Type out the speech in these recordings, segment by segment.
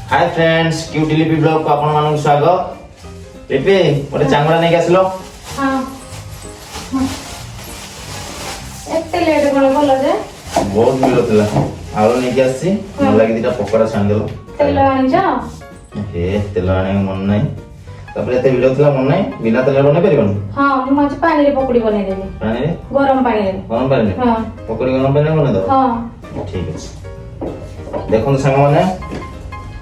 Hi friends, cutie लिपि blog को आपण मानक स्वागत। लिपि ओटे चांगड़ा नहीं आसलो। हां एते लेट कोन बोल जे बहुत भीड़ थिला। आलो नहीं के आसी मन लागी दिटा पकोड़ा छान देलो। तेल आनी जा हे तेल आने मन नहीं। तबरे एते भीड़ थिला मन नहीं, बिना तेल बने परिबन। हां मु आज पानी रे पकोड़ी बने देली। पानी रे गरम पानी रे। गरम पानी रे हां पकोड़ी गरम पानी रे बने दो। हां ठीक है। देखो संग माने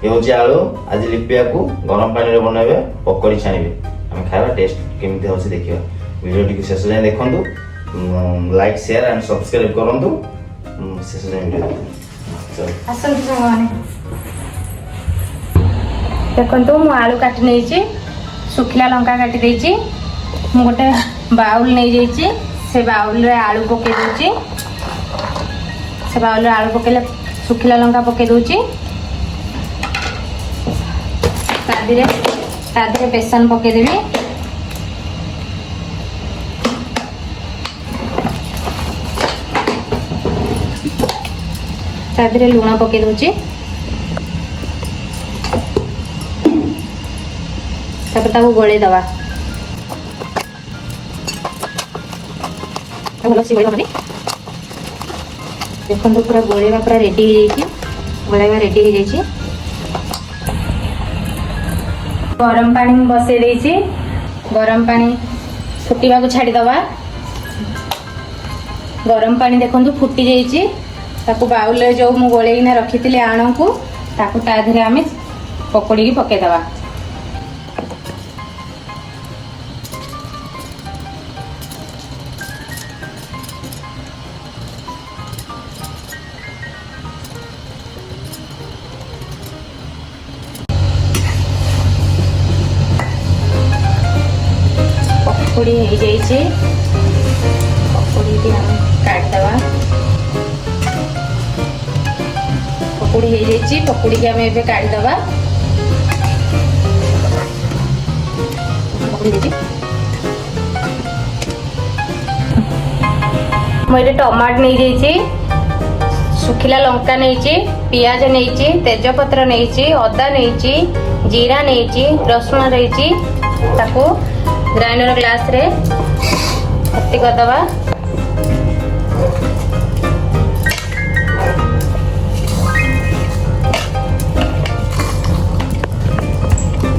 ये होची आलू आज लिपिया को गरम पानी रे बनाबे पकोड़ी छानिबे। हम खाइबा टेस्ट केमिति होची देखिबा। वीडियो टिक शेष जाय देखंतु, लाइक शेयर एंड सब्सक्राइब करंतु। शेष जाय वीडियो चल असल संग माने देखंतु मु आलू काटी नै छी, सुखिला लंका काटी दै छी। मु गोटे बाउल नै जाई छी, से बाउल रे आलू पके दउ छी। से बाउल रे आलू पकेले सुखिला लंका पके दउ छी। तादिरे बेसन पके देबी। तादिरे लूण पके दउची। तापर ताको गोळे दवा। भलो सी गोळे माने देखो तो पूरा गोळेवा पूरा रेडी हो जाई छी। गोळेवा रेडी हो जाई छी। गरम पानी बसे दे छी। गरम पानी फुटीबा को छाडी दवा। गरम पानी देखंतु फुटी जाई छी। ताको बाउल रे जो मु गोळेइना रखितिले आण को ताको ता धरे आमे पकोड़ी की पके दवा। पकोड़ी हो जाई छी। पकोड़ी की हम काट दवा। पकोड़ी हो जाई छी। पकोड़ी के हम एबे काट दवा। पकोड़ी दे छी। मोरे टमाटर नहीं जाई छी, सुखिला लंका नहीं छी, प्याज नहीं छी, तेजपत्र नहीं छी, अदा नहीं छी, जीरा नहीं छी, रसुण नहीं छी। ताको ग्राइंडर ग्लास रे भर्ती कर दवा।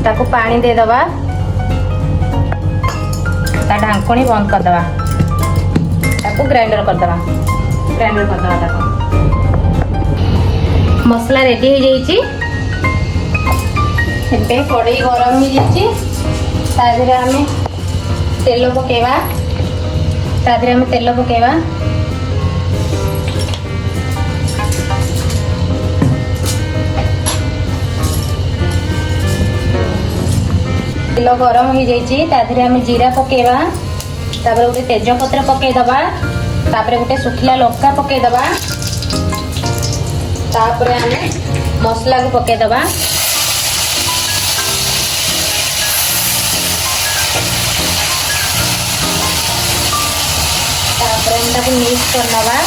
ताको पानी दे दवा। ता ढांकणी बंद कर दवा। ताको ग्राइंडर कर दवा। ग्राइंडर कर दवा ताको। मसला रेडी हो जाई छी। एबे कढ़ाई गरम हो जाई छी। तादरे हमें तेल पकेवा। तादरे हमें तेल पकेवा। तेल गरम हो जाई छी। तादरे हमें जीरा पकेवा। तापर गोटे तेजपत्र पके दबा। तापर गोटे सुखिला लंका पके दबा। तापर हमें मसला को पके दबा। तापर मिक्स कर नवा।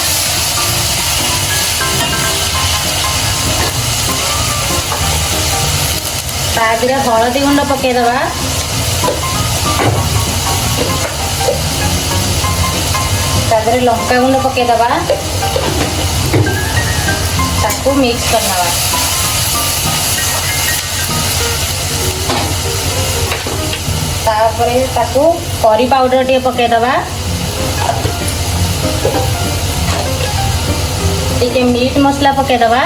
तादिरे हळदी गुंड पके दवा। तादिरे लंका गुंड पके दवा। ताको मिक्स कर नवा। तापरे ताको करी पाउडर टे पके दवा। टिके मीट मसला पके दवा।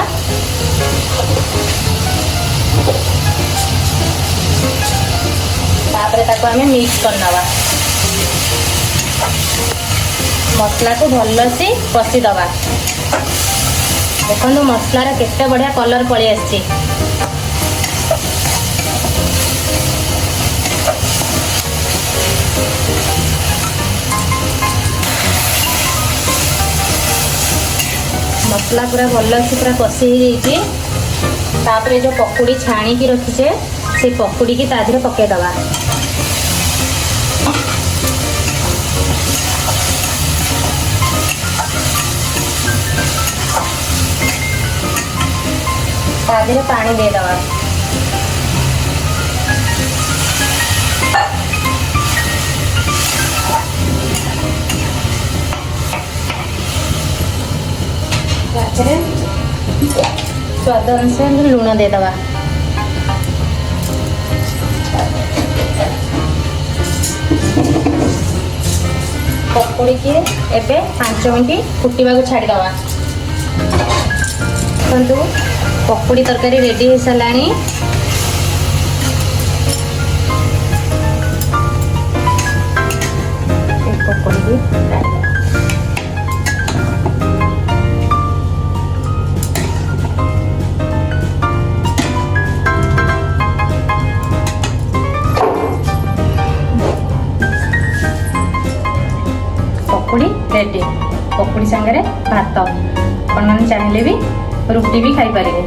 तापरे ताको हमें मिक्स कर नवा। मसला को भल से कषी दवा। देखो मसलार केते बढ़िया कलर पड़ी आसी। मसला पूरा भल से पूरा कषी हो जाइए। तापरे जो पकोड़ी छाणी की रखीचे से पकोड़ी की ताधरे पके दवा। ताधरे पानी दे दवा। ତାପରେ ସ୍ୱାଦ ଅନୁସାରେ ଲୁଣ ଦେଇଦେବା। ପକୁଡ଼ିକି ଏବେ 5 ମିନିଟ୍ ଫୁଟିବାକୁ ଛାଡ଼ିଦେବା। ଦେଖନ୍ତୁ ପକୁଡ଼ି ତରକାରୀ ରେଡ଼ି ହେଇସାରିଲାଣି। ପକୁଡ଼ିକି ପକୁଡ଼ି ରେଡ଼ି। ପକୁଡ଼ି ସାଙ୍ଗରେ ଭାତ, ଆପଣମାନେ ଚାହିଁଲେ ବି ରୁଟି ବି ଖାଇପାରିବେ।